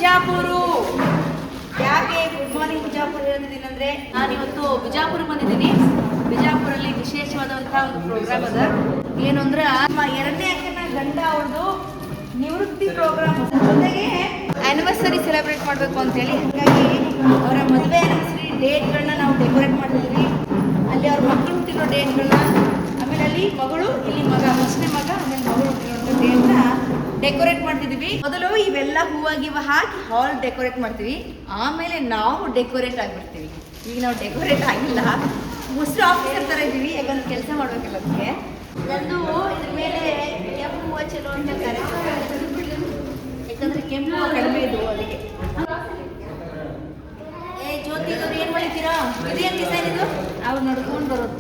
ಬಿಜಾಪುರ. ಯಾಕೆ good morning Bijapur ಹೇಳ್ತಿದ್ದೀನಿ ಅಂದರೆ, ನಾನಿವತ್ತು ಬಿಜಾಪುರ ಬಂದಿದ್ದೀನಿ. ಬಿಜಾಪುರಲ್ಲಿ ವಿಶೇಷವಾದಂತಹ ಒಂದು ಪ್ರೋಗ್ರಾಮ್ ಅದ. ಏನು ಅಂದ್ರೆ ನಮ್ಮ 2ನೇ ಅಕ್ಕನ ಗಂಡ ಅವ್ರದ್ದು ನಿವೃತ್ತಿ ಪ್ರೋಗ್ರಾಮ್, ಜೊತೆಗೆ ಆ್ಯನಿವರ್ಸರಿ ಸೆಲೆಬ್ರೇಟ್ ಮಾಡಬೇಕು ಅಂತೇಳಿ. ಹಾಗಾಗಿ ಅವರ ಮದುವೆ ಆ್ಯನಿವರ್ಸರಿ ಡೇಟ್ಗಳನ್ನ ನಾವು ಡೆಕೋರೇಟ್ ಮಾಡ್ತಿದ್ವಿ. ಅಲ್ಲಿ ಅವ್ರ ಮಕ್ಕಳು ಹುಟ್ಟಿರೋ ಡೇಟ್ಗಳನ್ನ, ಆಮೇಲೆ ಅಲ್ಲಿ ಮಗಳು, ಇಲ್ಲಿ ಮಗ, ಫಸ್ಟ್ನೇ ಮಗ, ಆಮೇಲೆ ಮಗಳು ಹುಟ್ಟಿರೋ ಡೇಟ್ನ ಡೆಕೋರೇಟ್ ಮಾಡ್ತಿದ್ವಿ. ಮೊದಲು ಇವೆಲ್ಲ ಹೂವಾಗಿವ ಹಾಕಿ ಹಾಲ್ ಡೆಕೋರೇಟ್ ಮಾಡ್ತೀವಿ, ಆಮೇಲೆ ನಾವು ಡೆಕೋರೇಟ್ ಆಗಿಬಿಡ್ತೀವಿ. ಈಗ ನಾವು ಡೆಕೋರೇಟ್ ಆಗಿಲ್ಲ, ಮುಸ್ರು ಆಫೀಸರ್ ಥರ ಇದ್ದೀವಿ, ಯಾಕಂದ್ರೆ ಕೆಲಸ ಮಾಡ್ಬೇಕಲ್ಲ ಅದಕ್ಕೆ. ನಂದು ಇದ್ರ ಮೇಲೆ ಕೆಂಪು ಹೂವು ಚಲೋ ಅಂತ ಕಾರ್ಯಕ್ರಮ, ಯಾಕಂದ್ರೆ ಕೆಂಪು ಹೂವು ಕಡಿಮೆ ಇದು ಅದಕ್ಕೆ. ಜ್ಯೋತಿ ಇದ್ರು ಏನು ಮಾಡಿದ್ದೀರಾ? ಇದೇನು ಡಿಸೈನ್ ಇದು? ಅವ್ರು ನಡ್ಕೊಂಡು ಬರೋದು.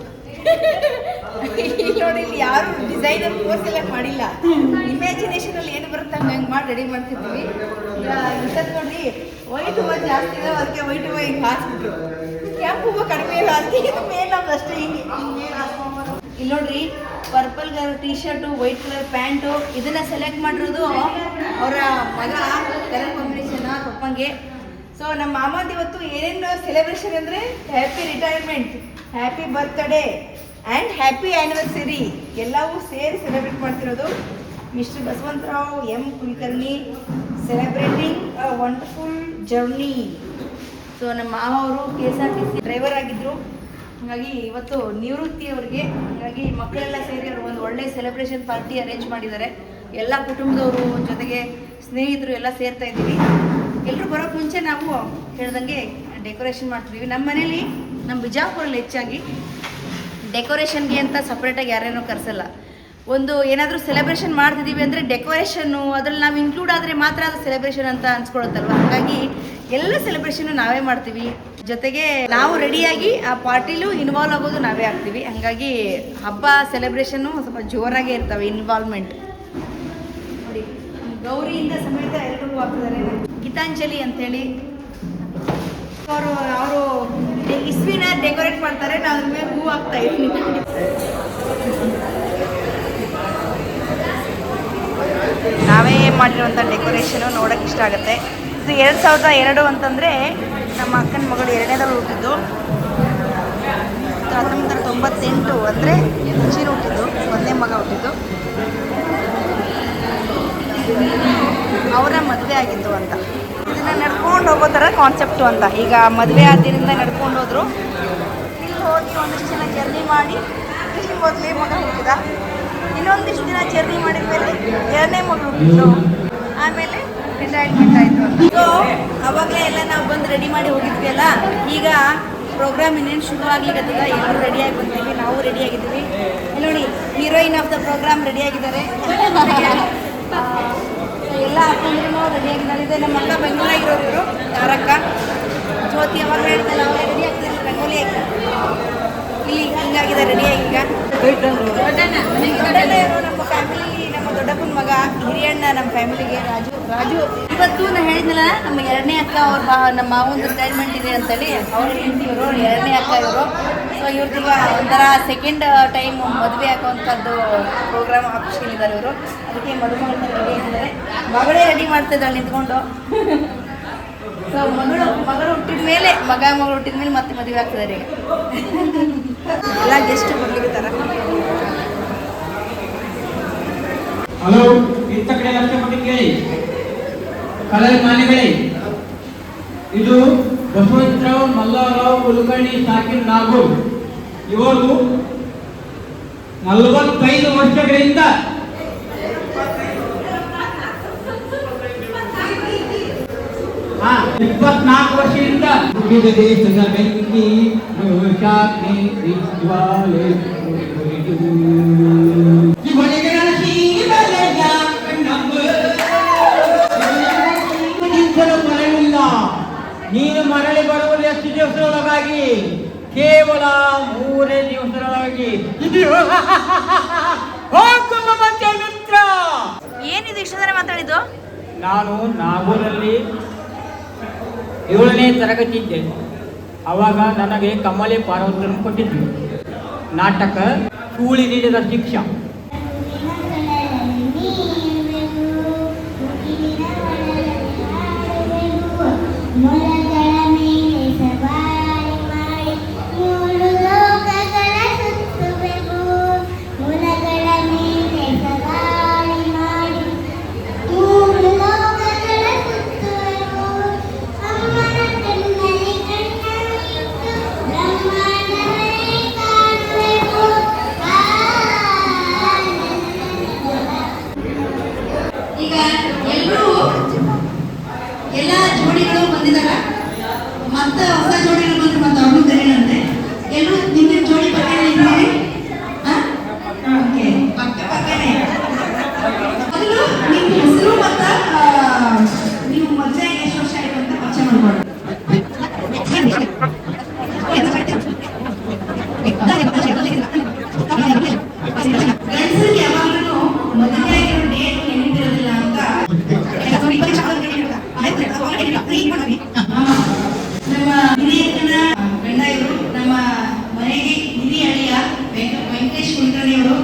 ನೋಡಿ, ಇಲ್ಲಿ ಯಾರು ಡಿಸೈನರ್ ಕೋರ್ಸ್ ಎಲ್ಲ ಮಾಡಿಲ್ಲ, ಇಮ್ಯಾಜಿನೇಷನ್ ಅಲ್ಲಿ ಏನು ಬರುತ್ತೆ ಹಂಗೆ ಮಾಡಿ ರೆಡಿ ಮಾಡ್ತಿರ್ತೀವಿ. ಇಂಥದ್ದು ನೋಡಿ, ವೈಟ್ ಹೂವು ಜಾಸ್ತಿ ಇದಾವೆ, ಅದಕ್ಕೆ ವೈಟ್ ಹೂವು ಹಿಂಗೆ ಹಾಕ್ಬಿಟ್ರು. ಕೆಂಪು ಹೂವು ಕಡಿಮೆ ಇಲ್ಲ, ಅದಕ್ಕೆ ಇದು ಮೇಲೆ ನಮ್ದು ಅಷ್ಟೇ ಹಿಂಗೆ ಮೇಲೆ ಹಾಕ್ಕೊಂಬೋದು. ಇಲ್ಲಿ ನೋಡ್ರಿ, purple colour T shirt, white colour pant, ಇದನ್ನ ಸೆಲೆಕ್ಟ್ ಮಾಡಿರೋದು ಅವರ ಮಗ. Colour combination ಪಪ್ಪಂಗೆ. ಸೊ ನಮ್ಮ ಮಾಮಂದು ಇವತ್ತು ಏನೇನು ಸೆಲೆಬ್ರೇಷನ್ ಅಂದರೆ happy retirement, happy birthday and happy anniversary ಎಲ್ಲವೂ ಸೇರಿ ಸೆಲೆಬ್ರೇಟ್ ಮಾಡ್ತಿರೋದು. Mister Basavantrao M Kulkarni celebrating a wonderful journey. So ನಮ್ಮ ಮಾವ ಅವರು KSRTC ಡ್ರೈವರ್ ಆಗಿದ್ದರು, ಹಾಗಾಗಿ ಇವತ್ತು ನಿವೃತ್ತಿ ಅವರಿಗೆ. ಹಾಗಾಗಿ ಮಕ್ಕಳೆಲ್ಲ ಸೇರಿ ಅವರು ಒಂದು ಒಳ್ಳೆ ಸೆಲೆಬ್ರೇಷನ್ ಪಾರ್ಟಿ ಅರೇಂಜ್ ಮಾಡಿದ್ದಾರೆ. ಎಲ್ಲ ಕುಟುಂಬದವರು ಜೊತೆಗೆ ಸ್ನೇಹಿತರು ಎಲ್ಲ ಸೇರ್ತಾ ಇದ್ದೀವಿ. ಎಲ್ಲರೂ ಬರೋಕ್ಕೆ ಮುಂಚೆ ನಾವು ಹೇಳ್ದಂಗೆ ಡೆಕೋರೇಷನ್ ಮಾಡ್ತಿದ್ದೀವಿ. ನಮ್ಮ ಮನೇಲಿ, ನಮ್ಮ ಬಿಜಾಪುರಲ್ಲಿ ಹೆಚ್ಚಾಗಿ ಡೆಕೋರೇಷನ್ಗೆ ಅಂತ ಸಪ್ರೇಟಾಗಿ ಯಾರೇನೋ ಕರೆಸಲ್ಲ. ಒಂದು ಏನಾದರೂ ಸೆಲೆಬ್ರೇಷನ್ ಮಾಡ್ತಿದ್ದೀವಿ ಅಂದರೆ ಡೆಕೋರೇಷನ್ನು ಅದ್ರಲ್ಲಿ ನಾವು ಇನ್ಕ್ಲೂಡ್ ಆದರೆ ಮಾತ್ರ ಅದು ಸೆಲೆಬ್ರೇಷನ್ ಅಂತ ಅನ್ಸ್ಕೊಳುತ್ತಲ್ವ. ಹಾಗಾಗಿ ಎಲ್ಲ ಸೆಲೆಬ್ರೇಷನ್ನು ನಾವೇ ಮಾಡ್ತೀವಿ. ಜೊತೆಗೆ ನಾವು ರೆಡಿಯಾಗಿ ಆ ಪಾರ್ಟಿಲೂ ಇನ್ವಾಲ್ವ್ ಆಗೋದು ನಾವೇ ಆಗ್ತೀವಿ. ಹಾಗಾಗಿ ಹಬ್ಬ ಸೆಲೆಬ್ರೇಷನ್ನು ಸ್ವಲ್ಪ ಜೋರಾಗೇ ಇರ್ತವೆ, ಇನ್ವಾಲ್ವ್ಮೆಂಟ್. ನೋಡಿ, ಗೌರಿಯಿಂದ ಸಮೇತ ಎಲ್ಲರಿಗೂ ಆಗ್ತಿದ್ದಾರೆ. ಗೀತಾಂಜಲಿ ಅಂತೇಳಿ ಅವರು ಇಸ್ವಿನ ಡೆಕೋರೇಟ್ ಮಾಡ್ತಾರೆ, ನಾವು ಅದ್ರ ಮೇಲೆ ಹೂ ಹಾಕ್ತಾ ಇದ್ದೀವಿ. ನಾವೇ ಮಾಡಿರುವಂಥ ಡೆಕೋರೇಷನು ನೋಡೋಕೆ ಇಷ್ಟ ಆಗುತ್ತೆ. ಇದು 2002 ಅಂತಂದರೆ ನಮ್ಮ ಅಕ್ಕನ ಮಗಳು 2ನೇದಲ್ಲಿ ಹುಟ್ಟಿದ್ದು. 1998 ಅಂದರೆ ಮುಂಚಿನ ಹುಟ್ಟಿದ್ದು, 1ನೇ ಮಗ ಹುಟ್ಟಿದ್ದು. ಅವರ ಮದುವೆ ಆಗಿತ್ತು ಅಂತ. ಇದನ್ನು ನಡ್ಕೊಂಡು ಹೋಗೋ ಥರ ಕಾನ್ಸೆಪ್ಟು ಅಂತ. ಈಗ ಮದುವೆ ಆದ್ರಿಂದ ನಡ್ಕೊಂಡು ಹೋದರು. ಇಲ್ಲಿ ಹೋಗಿ ಒಂದಿಷ್ಟು ದಿನ ಜರ್ನಿ ಮಾಡಿ, ಇಲ್ಲಿ ಮೊದಲೇ ಮಗ ಹುಟ್ಟಿದ, ಇನ್ನೊಂದಿಷ್ಟು ದಿನ ಜರ್ನಿ ಮಾಡಿದ ಮೇಲೆ 2ನೇ ಮಗಳು ಹುಟ್ಟಿದ್ರು, ಆಮೇಲೆ ರಿಟೈರ್ಮೆಂಟ್ ಆಯಿತು ಅಂತ. ಸೊ ಅವಾಗಲೇ ಎಲ್ಲ ನಾವು ಬಂದು ರೆಡಿ ಮಾಡಿ ಹೋಗಿದ್ವಿ ಅಲ್ಲ. ಈಗ ಪ್ರೋಗ್ರಾಮ್ ಇನ್ನೇನು ಶುರು ಆಗ್ಲಿಕ್ಕತ್ತದ, ಎಲ್ಲರೂ ರೆಡಿಯಾಗಿ ಬಂದಿದ್ದೀವಿ, ನಾವು ರೆಡಿಯಾಗಿದ್ದೀವಿ. ಇಲ್ಲಿ ನೋಡಿ, ಹೀರೋಯಿನ್ ಆಫ್ ದ ಪ್ರೋಗ್ರಾಮ್ ರೆಡಿಯಾಗಿದ್ದಾರೆ. ಎಲ್ಲ ಹಾಕೊಂಡ್ರು ರೆಡಿಯಾಗಿದ್ದಾರೆ. ಇದೆ ನಮ್ಮ ಅಕ್ಕ ಬೆಂಗಳೂರಾಗಿರೋರು, ಇವರು ಯಾರಕ್ಕ ಜ್ಯೋತಿ ಅವಾಗ ಹೇಳ್ತಲ್ಲ, ಅವಾಗ ರೆಡಿ ಆಗ್ತಿದ್ರು ರಂಗೋಲಿ ಹಾಕಿ. ಇಲ್ಲಿ ಹಿಂಗಾಗಿದೆ ರೆಡಿಯಾಗಿ. ಈಗ ದೊಡ್ಡಣ್ಣ ನಮ್ಮ ಫ್ಯಾಮಿಲಿ, ನಮ್ಮ ದೊಡ್ಡಪ್ಪನ ಮಗ, ಹಿರಿಯಣ್ಣ ನಮ್ಮ ಫ್ಯಾಮಿಲಿಗೆ ರಾಜು. ಇವತ್ತು ನಾನು ಹೇಳಿದ್ನಲ್ಲ, ನಮ್ಮ 2ನೇ ಅಕ್ಕ ಅವ್ರ ನಮ್ಮ ಮಾವಂದು ರಿಟೈರ್ಮೆಂಟ್ ಇದೆ ಅಂತೇಳಿ, ಅವ್ರ ಹೆಂಡತಿ ಇವರು 2ನೇ ಅಕ್ಕ ಇವರು. ಸೊ ಇವ್ರದೀಗ ಒಂಥರ ಸೆಕೆಂಡ್ ಟೈಮ್ ಮದುವೆ ಹಾಕುವಂಥದ್ದು ಪ್ರೋಗ್ರಾಮ್ ಹಾಕಿಸ್ಕೊಂಡಿದ್ದಾರೆ ಇವರು. ಅದಕ್ಕೆ ಮದುಮಗಳ ರೆಡಿ ಆಗಿದ್ದಾರೆ. ಮಗಳೇ ರೆಡಿ ಮಾಡ್ತಿದ್ದಾಳೆ ನಿಂತ್ಕೊಂಡು. ಸೊ ಮಗಳು ಹುಟ್ಟಿದ ಮೇಲೆ, ಮಗಳು ಹುಟ್ಟಿದ ಮೇಲೆ ಮತ್ತೆ ಮದುವೆ ಆಗ್ತಿದ್ದಾರೆ ಈಗ. ಎಲ್ಲ ಗೆಸ್ಟ್ ಬರ್ಲಿಕ್ಕಿದ್ದಾರೆ. ಹಲೋ, ಇಂಥ ಕಡೆ ಲಕ್ಷ ಕೊಟ್ಟು ಕೇಳಿ ಕಲರ್ ಮಾನೆಗಳೇ. ಇದು ಬಸವಂತರಾವ್ ಮಲ್ಲಾರಾವ್ ಕುಲಕರ್ಣಿ ಸಾಕಿರ್ ನಾಗೂರ್. ಇವರು 45 ವರ್ಷಗಳಿಂದ ಇಪ್ಪತ್ನಾಲ್ಕು ವರ್ಷದಿಂದ ವಿವಿಧ ದೇಶದ ಬೆಂಕಿ ಮರಳಿಲ್ಲ. ನೀನು ಮರಳಿ ಬರುವುದು ಎಷ್ಟು ದಿವಸದೊಳಗಾಗಿ? ಕೇವಲ 3 ದಿವಸದೊಳಗಾಗಿ. ಮಿತ್ರ, ಏನಿದು ಇಷ್ಟು ಜನ ಮಾತಾಡಿದ್ದು? ನಾನು ನಾಗೂರಲ್ಲಿ 7ನೇ ತರಗತಿ ಇದ್ದೆ. ಅವಾಗ ನನಗೆ ಕಮಲೆ ಪಾರ್ವತರನ್ನು ಕೊಟ್ಟಿದ್ದರು. ನಾಟಕ ಕೂಳಿ ನೀಡಿದ ಶಿಕ್ಷಾ. ಜೋಡಿಗಳು ಬಂದಿದಾರ, ಮತ್ತೆ ಹೊಸ ಜೋಡಿಗಳು ಬಂದ್ರೆ ಮತ್ತೆ ಅವ್ರನ್ನೂ ಕರೀನಂತೆ. ಎಲ್ಲರೂ ನಿಮ್ಗೆ ಜೋಡಿ ಪಕ್ಕನೇ ಇದ್ದೀರಿ? ಓಕೆ, ಪಕ್ಕನೇ. ಮೊದಲು ನಿಮ್ಮ ಹೆಸರು ಮತ್ತು ನೀವು ಮದುವೆ ಎಷ್ಟು ವರ್ಷ ಆಯಿತು ಅಂತ ಪರಿಚಯ ಮಾಡ್ಕೊಳ್ಳಿ. ಗಂಡಸರಿಗೆ ಯಾವಾಗಲೂ ಮದುವೆ ಆಗಿರೋ ಡೇಟ್ ನೆನಪಿರೋದಿಲ್ಲ ಅಂತ ನಮ್ಮ ಹಿರಿಯರನ್ನ ಗಂಡ ಇವರು, ನಮ್ಮ ಮನೆಗೆ ಹಿರಿಯ ಅಳಿಯ ವೆಂಕಟೇಶ್ ಕುಲಕರ್ಣಿ ಅವರು.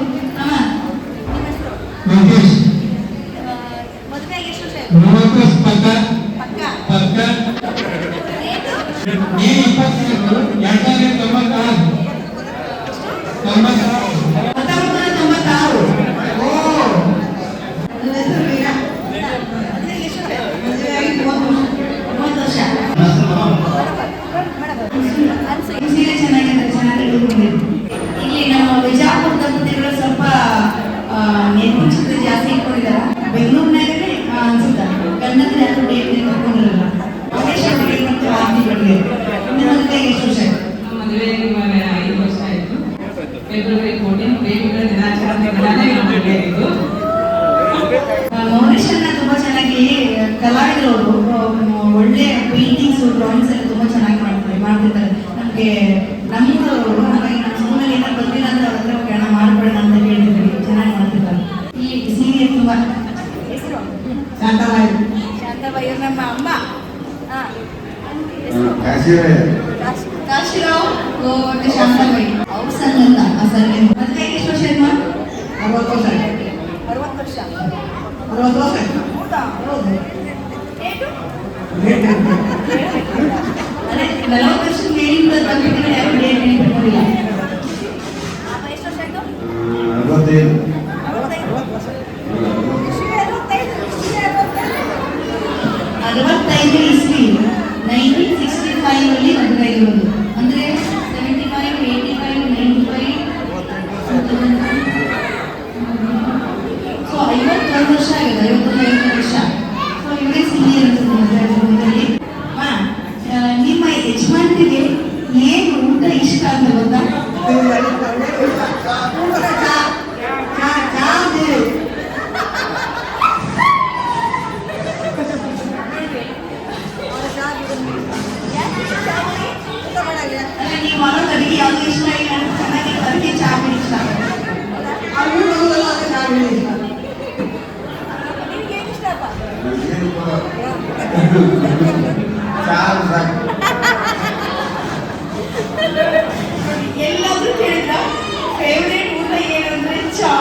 ಮದುವೆಗೆ ಎಷ್ಟು ವರ್ಷ ಆಯ್ತು? ಪಕ್ಕ ಸೀರೆ ಚೆನ್ನಾಗಿದೆ, ಚೆನ್ನಾಗಿ ಇಲ್ಲಿ ನಮ್ಮ ವಿಜಯಪುರ ದಂಪತಿಗಳು ಸ್ವಲ್ಪ ನೇತೃತ್ವ ಜಾಸ್ತಿ ಇಟ್ಕೊಂಡಿದ್ದಾರೆ. ಬೆಂಗಳೂರಿನಾಗಲೇ ಅನ್ಸುತ್ತೆ ಗಂಡನ ಯಾರು ಡೇಟ್ ಕರ್ಕೊಂಡಿರಲ್ಲ. ಎಷ್ಟು ವರ್ಷ ಆಯ್ತು? ಮದುವೆ 5 ವರ್ಷ ಆಯಿತು. ಫೆಬ್ರವರಿ 14 ಬೇಬಿಗಳ ದಿನಾಚರಣೆ ಮದುವೆ ಇದು. ಮೌನೇಶನ್ನ ತುಂಬಾ ಚೆನ್ನಾಗಿ ಕಲಾವಿದರು, ಒಳ್ಳೆ ಪೇಂಟಿಂಗ್ಸ್ ಡ್ರಾಯಿಂಗ್ಸ್ ಎಲ್ಲ ತುಂಬಾ ಚೆನ್ನಾಗಿ ಮಾಡ್ತಿರ್ತಾರೆ. ನಮಗೆ ನಮ್ಮದು ಹಾಗಾಗಿ ನಮ್ಮ ಸ್ಕೂಲಲ್ಲಿ ಏನಾದ್ರು ಬಂದಿಲ್ಲ ಅಂದ್ರೆ ಅವ್ರ ಹತ್ರ ಹೋಗಿ ಮಾಡ್ಬೇಡ ಅಂತ ಕೇಳ್ತಿದ್ವಿ. ಚೆನ್ನಾಗಿ ಮಾಡ್ತಿರ್ತಾರೆ. ಈ ಸೀನಿಯರ್ ತುಂಬಾ ಶಾಂತವಾಯಿ ಶಾಂತಬಾಯಿ ನಮ್ಮ ಅಮ್ಮ. ಕಾಶಿರಾವ್ ಮತ್ತೆ ಶಾಂತವಾಯಿ ಅವ್ರ ಸಣ್ಣ ಅಂತ ಆ ಸಣ್ಣ. ಮದುವೆ ಎಷ್ಟು ವರ್ಷ ಆಯ್ತು? 60 ವರ್ಷ. 60 ವರ್ಷ. 60 ವರ್ಷ. ಹೌದಾ? ಹೌದು. ಏನು? ಅದೇ 40 ವರ್ಷ ಮೇಲಿಂದ ದಂಪತಿಗಳು ಯಾರು ಡೇಟ್ ನೆನಪಿಟ್ಕೊಂಡಿಲ್ಲ. ಅಮ್ಮ ಎಷ್ಟು ವರ್ಷ ಆಯ್ತು? 65. 65 ಇಸ್ವಿ 1965 ಅಲ್ಲಿ ಮದುವೆ ಆಗಿರೋದು. ಅಂದ್ರೆ 75, 85, 95, ಸೊ 51 ವರ್ಷ ಆಗಿದೆ. 51 ವರ್ಷ. ಸೊ ಇವರೇ ಸೀನಿಯರ್ ಅನ್ಸುತ್ತೆ. ನಿಮ್ಮ ಯಜಮಾನ್ರಿಗೆ ಏನು ಊಟ ಇಷ್ಟ ಅಂತ ಗೊತ್ತಾ? ನೀವು ಮಾಡೋ ಅಡುಗೆ ಯಾವ್ದು ಇಷ್ಟ ಇಲ್ಲ ಅಂತ ಚೆನ್ನಾಗಿ ಅದಕ್ಕೆ ಚಾ ಇಷ್ಟ. ನಿಮ್ಗೆ ಏನು ಇಷ್ಟಪ್ಪ? ಎಲ್ಲಾದ್ರೂ ಕೇಳಿದ ಫೇವ್ರೇಟ್ ಊಟ ಏನಂದ್ರೆ ಚಾ.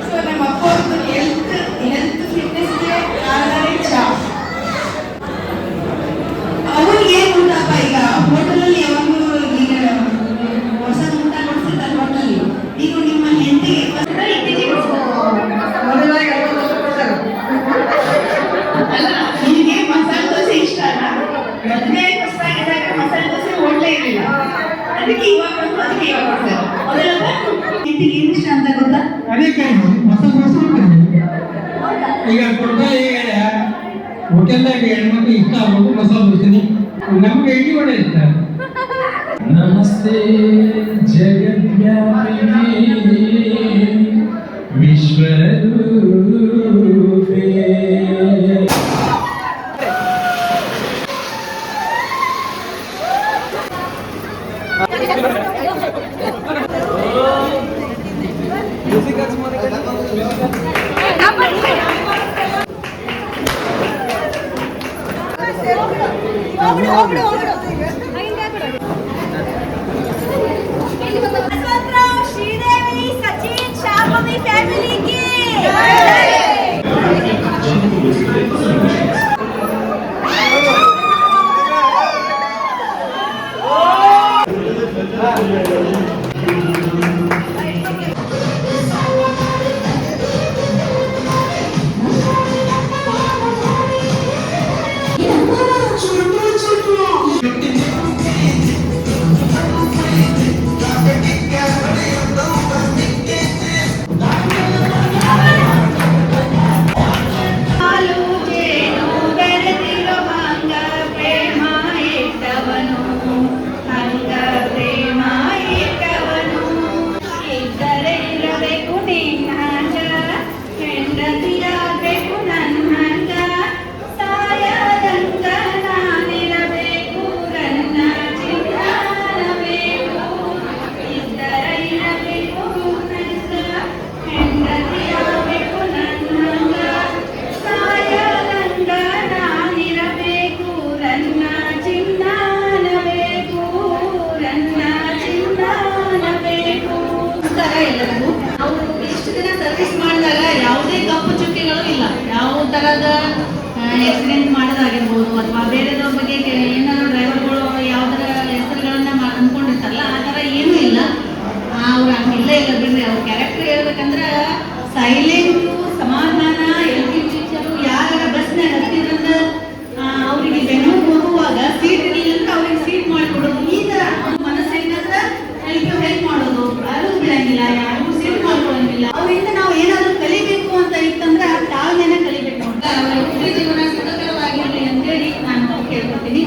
ಸೊ ನಮ್ಮ ಅಪ್ಪ ಅವ್ರದ್ದು ಹೆಲ್ತ್ ಫಿಟ್ನೆಸ್ಗೆ ಕಾರಣನೇ ಚಾ. ಅವ್ರಿಗೆ ಏನು ಊಟಪ್ಪ ಈಗ ಹೋಟೆಲಲ್ಲಿ ಯಾವಾಗಲೂ ಈಗ ಹೊಸ ಊಟ ಕೊಡ್ತಿರ್ತಾರೆ ಹೋಟೆಲ್. ಈಗ ನಿಮ್ಮ ಹೆಂಡತಿಗೆ ಅಲ್ಲ, ನಿಮಗೆ ಮಸಾಲೆ ದೋಸೆ ಇಷ್ಟ ಅಲ್ಲ? ಮದುವೆ ಹೊಸದಾಗಿದ್ದಾಗ ಮಸಾಲೆ ದೋಸೆ ಹೋಟ್ಲೇ ಇರಲಿಲ್ಲ. ಅದಕ್ಕೆ ಇವಾಗ ಬಂದು ಅದಕ್ಕೆ ಇವಾಗ ಕೊಡ್ತಾರೆ. ಮೊದಲೆಲ್ಲ ಹೆಂಡತಿಗೆ ಏನು ಇಷ್ಟ ಅಂತ ಗೊತ್ತಾ? ಈಗ ಕೊಡ್ತಾರೆ. ಈಗ ಹೋಟೆಲ್ದಾಗ ಹೆಣ್ಮಕ್ಳು ಇಷ್ಟ ಆಗ್ಬೋದು ಮಸಾಲೆ ದೋಸೆ, ನಮ್ಗೆ ಇಡ್ಲಿ ವಡೆ ಇಷ್ಟ. ನಮಸ್ತೆ ಜಗದ್ವ್ಯಾಪಿನಿ ವಿಶ್ವರೂಪೇ. बसवंतराव, श्रीदेवी, सचिन, शांभवी फैमिली की छोटू छोटू ಥರದ ಆಕ್ಸಿಡೆಂಟ್ ಮಾಡೋದಾಗಿರ್ಬೋದು ಅಥವಾ ಬೇರೆದ್ರ ಬಗ್ಗೆ ಏನಾದರೂ ಡ್ರೈವರ್ಗಳು ಯಾವುದರ ಹೆಸರುಗಳನ್ನ ಅಂದ್ಕೊಂಡಿರ್ತಾರಲ್ಲ ಆ ಥರ ಏನೂ ಇಲ್ಲ. ಅವ್ರು ಹಂಗಿಲ್ಲೇ ಇಲ್ಲ ಬಿಡ್ರಿ. ಅವ್ರ ಕ್ಯಾರೆಕ್ಟರ್ ಹೇಳ್ಬೇಕಂದ್ರೆ ಸೈಲೆಂಟು, ಸಮಾಧಾನ, ಎಲ್ತಿ ಟೀಚರು ಯಾರ ಬಸ್ನಾಗ ಹತ್ತಿದ್ರಂದ್ರೆ ಅವರಿಗೆ ಬೆಂಗಳೂರು ಹೋಗುವಾಗ ಸೀಟ್ ಇರಲಿಲ್ಲ ಅಂದ್ರೆ ಅವ್ರಿಗೆ ಸೀಟ್ ಮಾಡಿಕೊಡೋದು. ಈ ಥರ ಮನಸ್ಸು ಹೆಂಗಂದ್ರೆ ಹೆಲ್ಪ್ ಮಾಡೋದು, ಯಾರು ಬಿಡಂಗಿಲ್ಲ, ಯಾರಿಗೂ ಸೀಟ್ ಮಾಡ್ಕೊಳಂಗಿಲ್ಲ. ಅವರಿಂದ ನಾವು ಏನಾದರೂ ಕಲಿಬೇಕು ಅಂತ ಇತ್ತಂದ್ರೆ ತಾಳ್ಮೆನ ಕಲಿಬೇಕು ಅಂತ ಅವರ ವೃತ್ತಿ ಜೀವನ ಸುಖಕರವಾಗಿರಲಿ ಅಂತೇಳಿ ನಾನು ಕೇಳ್ಕೊತೀನಿ.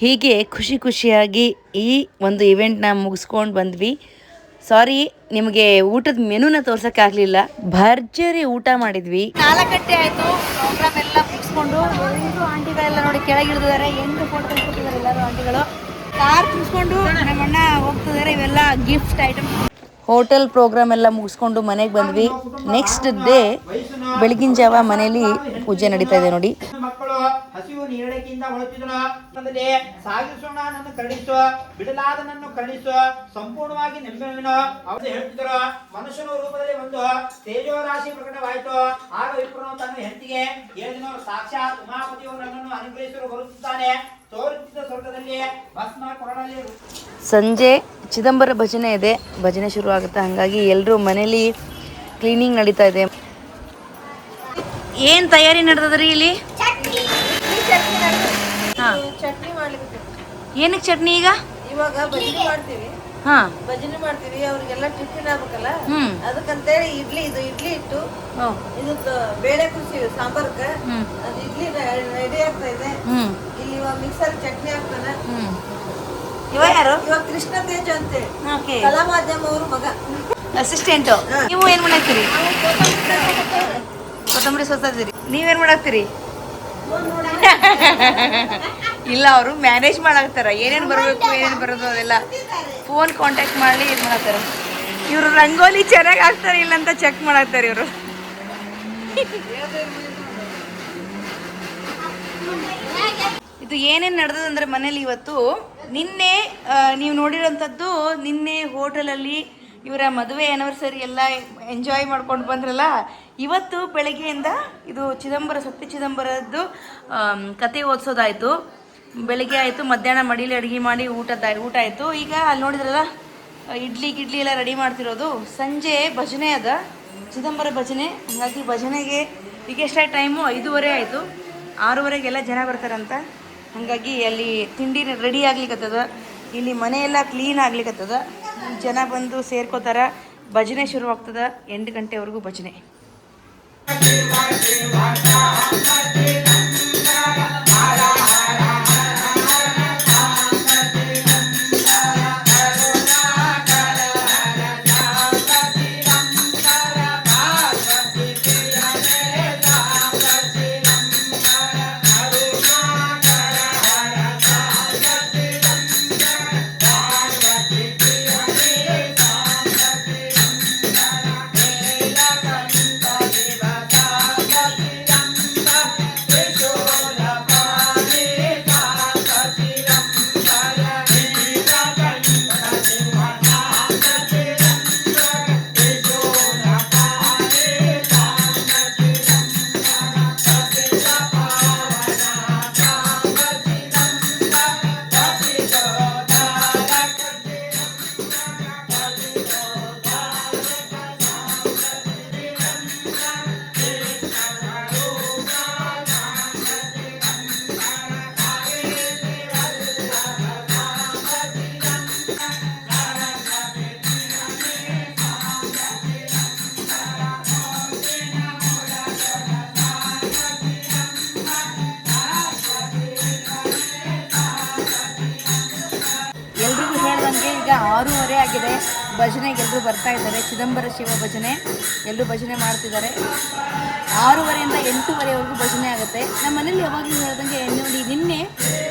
ಹೀಗೆ ಖುಷಿ ಖುಷಿಯಾಗಿ ಈ ಒಂದು ಇವೆಂಟ್ನ ಮುಗಿಸ್ಕೊಂಡು ಬಂದ್ವಿ. ಸಾರಿ, ನಿಮಗೆ ಊಟದ ಮೆನುನ ತೋರ್ಸೋಕ್ಕಾಗಲಿಲ್ಲ. ಭರ್ಜರಿ ಊಟ ಮಾಡಿದ್ವಿ. 4 ಗಂಟೆ ಆಯಿತು. ಪ್ರೋಗ್ರಾಮ್ ಎಲ್ಲ ಮುಗಿಸ್ಕೊಂಡು ಎಲ್ಲರೂ ಆಂಟಿಗಳೆಲ್ಲ ನೋಡಿ ಕೆಳಗಿಳಿದಿದ್ದಾರೆ. 8 ಫೋಟೋ ತೆಗೆದುಕೊಟ್ಟಿದ್ದಾರೆ ಎಲ್ಲರೂ ಆಂಟಿಗಳು. ಕಾರ್ ತುಂಬಿಸ್ಕೊಂಡು ನಮ್ಮ ಅಣ್ಣ ಹೋಗ್ತಿದ್ದಾರೆ. ಇವೆಲ್ಲ ಗಿಫ್ಟ್ ಐಟಮ್. ಹೋಟೆಲ್ ಪ್ರೋಗ್ರಾಮ್ ಎಲ್ಲ ಮುಗಿಸ್ಕೊಂಡು ಮನೆಗೆ ಬಂದ್ವಿ. ನೆಕ್ಸ್ಟ್ ಡೇ ಬೆಳಗಿನ ಜಾವ ಮನೇಲಿ ಪೂಜೆ ನಡೀತಾ ಇದೆ ನೋಡಿ. ಮಕ್ಕಳು ಹಸಿವು ನೀರಡಿಕೆಯಿಂದ ಬಳಲುತ್ತಿದ್ದನು. ಸಾಗಿಸೋಣ ನನ್ನ ಕರುಣಿಸು, ಬಿಡಲಾದ ನನ್ನ ಕರುಣಿಸು, ಸಂಪೂರ್ಣವಾಗಿ ನೆಮ್ಮದಿಯನ್ನು ಅವರು ಹೇಳ್ತಿದ್ದರು. ಮನುಷ್ಯನ ರೂಪದಲ್ಲಿ ಒಂದು ತೇಜೋರಾಶಿ ಪ್ರಕಟವಾಯಿತು. ಆಗ ವಿಪ್ರನು ತನ್ನ ಹೆಂಡತಿಗೆ ಹೇಳಿದನು, ಸಾಕ್ಷಾತ್ ಉಮಾಪತಿಯು ನನ್ನನ್ನು ಅನುಗ್ರಹಿಸಲು ಬರುತ್ತಿದ್ದಾನೆ. ತೋರುತ್ತಿದ್ದ ಸ್ವರ್ಗದಲ್ಲಿ ಭಸ್ಮ ಕೊರಳಲ್ಲಿ. ಸಂಜೆ ಚಿದಂಬರ ಭಜನೆ ಇದೆ. ಭಜನೆ ಶುರು ಆಗುತ್ತೆ. ಹಾಗಾಗಿ ಎಲ್ಲರೂ ಮನೇಲಿ ಕ್ಲೀನಿಂಗ್ ನಡೀತಾ ಇದೆ. ಏನು ತಯಾರಿ ನಡೆದದ್ರಿ ಇಲ್ಲಿ? ಹಾಂ, ಚಟ್ನಿ ಮಾಡ್ಲಿಕ್ಕೆ. ಏನಕ್ಕೆ ಚಟ್ನಿ ಈಗ? ಇವಾಗ ಭಜನೆ ಮಾಡ್ತೀವಿ. ಹಾಂ, ಭಜನೆ ಮಾಡ್ತೀವಿ. ಅವ್ರಿಗೆಲ್ಲ ಟಿಫಿನ್ ಆಗ್ಬೇಕಲ್ಲ, ಹ್ಞೂ, ಅದಕ್ಕಂತೇಳಿ ಇಡ್ಲಿ ಇಟ್ಟು ಓ, ಇದು ಬೇಳೆ ಕುದಿಸಿವಿ ಸಾಂಬಾರ್ಗೆ. ಹ್ಞೂ, ಅದು ಇಡ್ಲಿ ರೆಡಿ ಆಗ್ತಾ ಇದೆ. ಹ್ಞೂ, ಇಲ್ಲಿ ಇವಾಗ ಮಿಕ್ಸರ್ ಚಟ್ನಿ ಹಾಕ್ತಾನೆ. ಹ್ಞೂ. ಇವ ಯಾರು? ಇವಾಗ ಕೃಷ್ಣ ತೇಜ ಅಂತೇಳಿ ಓಕೆ, ಕಲಾ ಮಾಧ್ಯಮ ಅವ್ರ ಮಗ, ಅಸಿಸ್ಟೆಂಟು. ನೀವು ಏನು ಮಾಡಾಕ್ತೀರಿ? ಕೊತ್ತಂಬರಿ ಸೋತಿದ್ದೀರಿ. ನೀವೇನು ಮಾಡಾಕ್ತೀರಿ? ಇಲ್ಲ, ಅವರು ಮ್ಯಾನೇಜ್ ಮಾಡಾಕ್ತಾರ. ಏನೇನು ಬರಬೇಕು ಏನೇನು ಬರೋದು ಅದೆಲ್ಲ ಫೋನ್ ಕಾಂಟ್ಯಾಕ್ಟ್ ಮಾಡಿ ಇದು ಮಾಡಾಕ್ತಾರೆ. ಇವರು ರಂಗೋಲಿ ಚೆನ್ನಾಗಿ ಹಾಕ್ತಾರೆ ಇಲ್ಲ ಅಂತ ಚೆಕ್ ಮಾಡಾಕ್ತಾರೆ ಇವರು. ಇದು ಏನೇನು ನಡೆದದಂದ್ರೆ ಮನೇಲಿ ಇವತ್ತು ನಿನ್ನೆ ನೀವು ನೋಡಿರೋಂಥದ್ದು, ನಿನ್ನೆ ಹೋಟೆಲಲ್ಲಿ ಇವರ ಮದುವೆ ಆ್ಯನಿವರ್ಸರಿ ಎಲ್ಲ ಎಂಜಾಯ್ ಮಾಡ್ಕೊಂಡು ಬಂದ್ರಲ್ಲ. ಇವತ್ತು ಬೆಳಗ್ಗೆಯಿಂದ ಇದು ಸತ್ಯ ಚಿದಂಬರದ್ದು ಕತೆ ಓದಿಸೋದಾಯಿತು. ಬೆಳಗ್ಗೆ ಆಯಿತು, ಮಧ್ಯಾಹ್ನ ಮಡೀಲಿ ಅಡುಗೆ ಮಾಡಿ ಊಟ ಆಯಿತು. ಈಗ ಅಲ್ಲಿ ನೋಡಿದ್ರಲ್ಲ ಇಡ್ಲಿ ಎಲ್ಲ ರೆಡಿ ಮಾಡ್ತಿರೋದು. ಸಂಜೆ ಭಜನೆ ಅದ, ಚಿದಂಬರ ಭಜನೆ. ಹಾಗಾಗಿ ಭಜನೆಗೆ ಈಗ ಎಷ್ಟಾಯ್ತು ಟೈಮು? 5:30 ಆಯಿತು. 6:30ಗೆಲ್ಲ ಜನ ಬರ್ತಾರಂತ. ಹಾಗಾಗಿ ಅಲ್ಲಿ ತಿಂಡಿ ರೆಡಿ ಆಗ್ಲಿಕ್ಕತ್ತದ. ಇಲ್ಲಿ ಮನೆಯೆಲ್ಲ ಕ್ಲೀನ್ ಆಗ್ಲಿಕ್ಕತ್ತದ. ಜನ ಬಂದು ಸೇರ್ಕೋತಾರ. ಭಜನೆ ಶುರುವಾಗ್ತದ. 8 ಗಂಟೆವರೆಗೂ ಭಜನೆ. ಎಲ್ರಿಗೂ ಹೇಳ್ದಂಗೆ ಈಗ 6:30 ಆಗಿದೆ. ಭಜನೆಗೆ ಎಲ್ಲರೂ ಬರ್ತಾ ಇದ್ದಾರೆ. ಚಿದಂಬರ ಶಿವ ಭಜನೆ, ಎಲ್ಲರೂ ಭಜನೆ ಮಾಡ್ತಿದ್ದಾರೆ. 6:30 8:00ವರೆವರೆಗೂ ಭಜನೆ ಆಗುತ್ತೆ. ನಮ್ಮ ಮನೇಲಿ ಯಾವಾಗಲೂ ಹೇಳ್ದಂಗೆ ನೋಡಿ, ನಿನ್ನೆ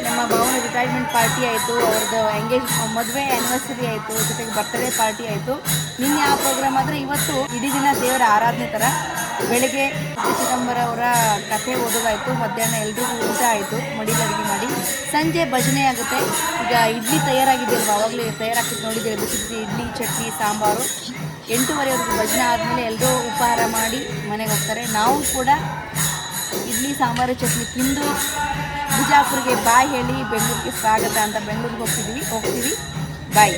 ನಮ್ಮ ಭಾವನ ರಿಟೈರ್ಮೆಂಟ್ ಪಾರ್ಟಿ ಆಯಿತು, ಅವ್ರದ್ದು ಮದುವೆ ಆ್ಯನಿವರ್ಸರಿ ಆಯಿತು, ಜೊತೆಗೆ ಬರ್ತ್ಡೇ ಪಾರ್ಟಿ ಆಯಿತು. ನಿನ್ನೆ ಆ ಪ್ರೋಗ್ರಾಮ್ ಆದರೆ ಇವತ್ತು ಇಡೀ ದಿನ ದೇವರ ಆರಾಧನೆ ಥರ. ಬೆಳಗ್ಗೆ ಚಿದಂಬರ ಅವರ ಕಥೆ ಓದೋದಾಯಿತು, ಮಧ್ಯಾಹ್ನ ಎಲ್ರಿಗೂ ಊಟ ಆಯಿತು, ಮಡಿಲಿ ಅಡುಗೆ ಮಾಡಿ. ಸಂಜೆ ಭಜನೆ ಆಗುತ್ತೆ. ಈಗ ಇಡ್ಲಿ ತಯಾರಾಗಿದ್ದೀಲ್ವ, ಆವಾಗಲೇ ತಯಾರಾಗ್ತಿದ್ದು ನೋಡಿದ್ದೀರಿ, ಬಿಸಿ ಬಿಸಿ ಇಡ್ಲಿ, ಚಟ್ನಿ, ಸಾಂಬಾರು. 8:00ವರೆವರೆಗೂ ಭಜನೆ ಆದಮೇಲೆ ಎಲ್ಲರೂ ಉಪಹಾರ ಮಾಡಿ ಮನೆಗೆ ಹೋಗ್ತಾರೆ. ನಾವು ಕೂಡ ಇಡ್ಲಿ, ಸಾಂಬಾರು, ಚಟ್ನಿ ತಿಂದು ಬಿಜಾಪುರಿಗೆ ಬಾಯ್ ಹೇಳಿ ಬೆಂಗಳೂರಿಗೆ ಸ್ವಾಗತ ಅಂತ ಬೆಂಗಳೂರಿಗೆ ಹೋಗ್ತೀವಿ. ಬಾಯ್.